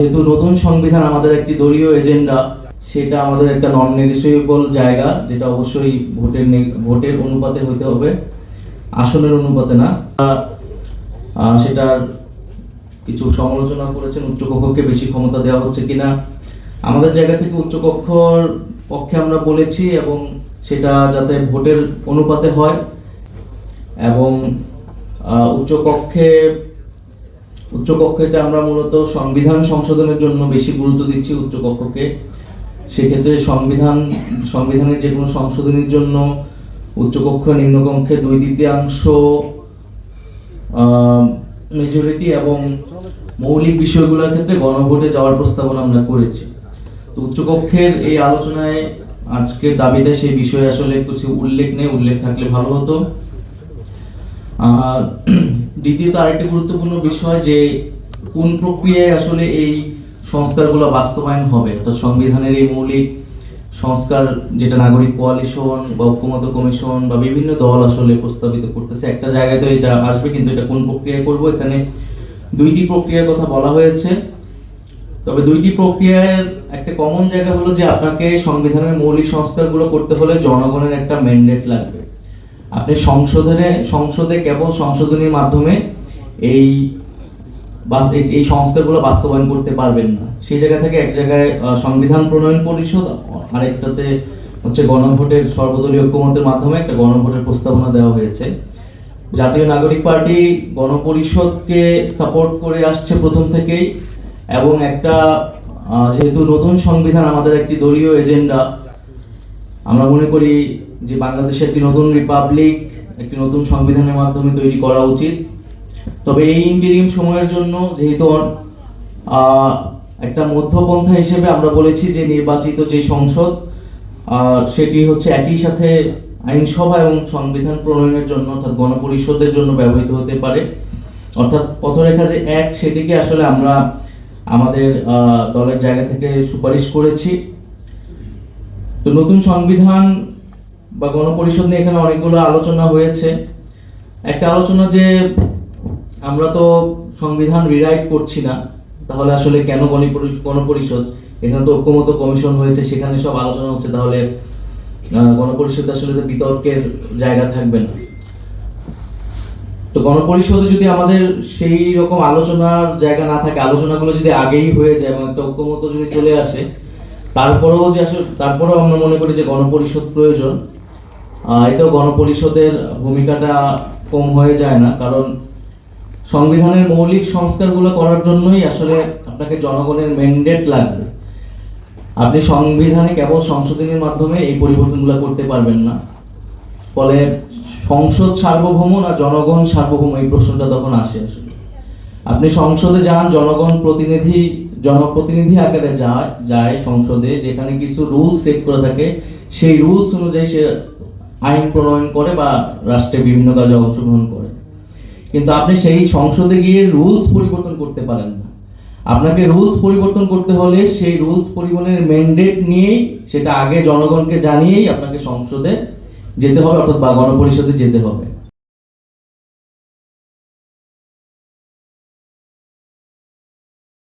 যেহেতু নতুন সংবিধান আমাদের একটি দলীয় এজেন্ডা, সেটা আমাদের একটা নন নেগোশিয়েবল জায়গা, যেটা অবশ্যই ভোটের অনুপাতে হইতে হবে, আসনের অনুপাতে না। সেটার কিছু সমালোচনা করেছেন, উচ্চকক্ষকে বেশি ক্ষমতা দেওয়া হচ্ছে কিনা। আমাদের জায়গা থেকে উচ্চকক্ষর পক্ষে আমরা বলেছি, এবং সেটা যাতে ভোটের অনুপাতে হয়, এবং উচ্চকক্ষকে আমরা মূলত সংবিধান সংশোধনের জন্য বেশি গুরুত্ব দিচ্ছি উচ্চকক্ষকে। সেক্ষেত্রে সংবিধানের যে কোনো সংশোধনের জন্য উচ্চকক্ষ নিম্নকক্ষে 2/3 মেজরিটি এবং মৌলিক বিষয়গুলোর ক্ষেত্রে গণভোটে যাওয়ার প্রস্তাবনা আমরা করেছি। তো উচ্চকক্ষের এই আলোচনায় আজকের দাবিতে সেই বিষয়ে আসলে কিছু উল্লেখ নেই, উল্লেখ থাকলে ভালো হতো। দ্বিতীয়ত আরেকটি গুরুত্বপূর্ণ বিষয়, যে কোন প্রক্রিয়ায় আসলে এই সংস্কারগুলো বাস্তবায়ন হবে, অর্থাৎ সংবিধানের এই মৌলিক সংস্কার যেটা নাগরিক কোয়ালিশন বা ঐক্যমত্য কমিশন বা বিভিন্ন দল আসলে প্রস্তাবিত করতেছে, একটা জায়গায় তো এটা আসবে, কিন্তু এটা কোন প্রক্রিয়ায় করব, এখানে 2টি প্রক্রিয়ার কথা বলা হয়েছে। তবে 2টি প্রক্রিয়ার একটা কমন জায়গা হলো যে আপনাকে সংবিধানের মৌলিক সংস্কারগুলো করতে হলে জনগণের একটা ম্যান্ডেট লাগবে। আপনি সংসদে কেবল সংশোধনীর মাধ্যমে এই সংস্কারগুলো বাস্তবায়ন করতে পারবেন না। সেই জায়গা থেকে এক জায়গায় সংবিধান প্রণয়ন পরিষদ, আরেকটাতে হচ্ছে গণভোটের সর্বদলীয় ঐক্যমতের মাধ্যমে একটা গণভোটের প্রস্তাবনা দেওয়া হয়েছে। জাতীয় নাগরিক পার্টি গণপরিষদকে সাপোর্ট করে আসছে প্রথম থেকেই, এবং একটা যেহেতু নতুন সংবিধান আমাদের একটি দলীয় এজেন্ডা, আমরা মনে করি যে বাংলাদেশে একটি নতুন রিপাবলিক একটি নতুন সংবিধানের মাধ্যমে তৈরি করা উচিত। তবে এই ইন্টারিম সময়ের জন্য যেহেতু একটা মধ্যপন্থা হিসেবে আমরা বলেছি যে নির্বাচিত যে সংসদ, সেটি হচ্ছে একই সাথে আইনসভা এবং সংবিধান প্রণয়নের জন্য অর্থাৎ গণপরিষদের জন্য ব্যবহৃত হতে পারে। অর্থাৎ পথরেখা যে এক, সেটিকে আসলে আমরা আমাদের দলের জায়গা থেকে সুপারিশ করেছি। তো নতুন সংবিধান বা গণপরিষদ নিয়ে এখানে অনেকগুলো আলোচনা হয়েছে। একটা আলোচনা যে আমরা তো সংবিধান রিরাইট করছি না, তাহলে আসলে কেন গণপরিষদ? এখানে তো ঐক্যমত্য কমিশন হয়েছে, সেখানে সব আলোচনা হচ্ছে, তাহলে গণপরিষদ আসলে তো বিতর্কের জায়গা থাকবে না। তো গণপরিষদে যদি আমাদের সেই রকম আলোচনার জায়গা না থাকে, আলোচনাগুলো যদি আগেই হয়ে যায় এবং একটা ঐক্যমত্য যদি চলে আসে, তারপরেও আমরা মনে করি যে গণপরিষদ প্রয়োজন। এটাও গণপরিষদের ভূমিকাটা কম হয়ে যায় না, কারণ সংবিধানের মৌলিক সংস্কারগুলো করার জন্যই আসলে আপনাকে জনগণের ম্যান্ডেট লাগবে। আপনি সংবিধানে কেবল সংশোধনীর মাধ্যমে এই পরিবর্তনগুলো করতে পারবেন না। ফলে সংসদ সার্বভৌম না জনগণ সার্বভৌম, এই প্রশ্নটা তখন আসে। আসলে আপনি সংসদে যান, জনপ্রতিনিধি আকারে যায় সংসদে, যেখানে কিছু রুলস সেট করা থাকে, সেই রুলস অনুযায়ী সে আইন প্রণয়ন করে বা রাষ্ট্রের বিভিন্ন কাজে অংশগ্রহণ করে। কিন্তু আপনি সেই সংসদে গিয়ে রুলস পরিবর্তন করতে পারেন না। আপনাকে রুলস পরিবর্তন করতে হলে সেই রুলস পরিবর্তনের ম্যান্ডেট নিয়েই, সেটা আগে জনগণকে জানিয়েই আপনাকে সংসদে যেতে হবে, অর্থাৎ বা গণপরিষদে যেতে হবে।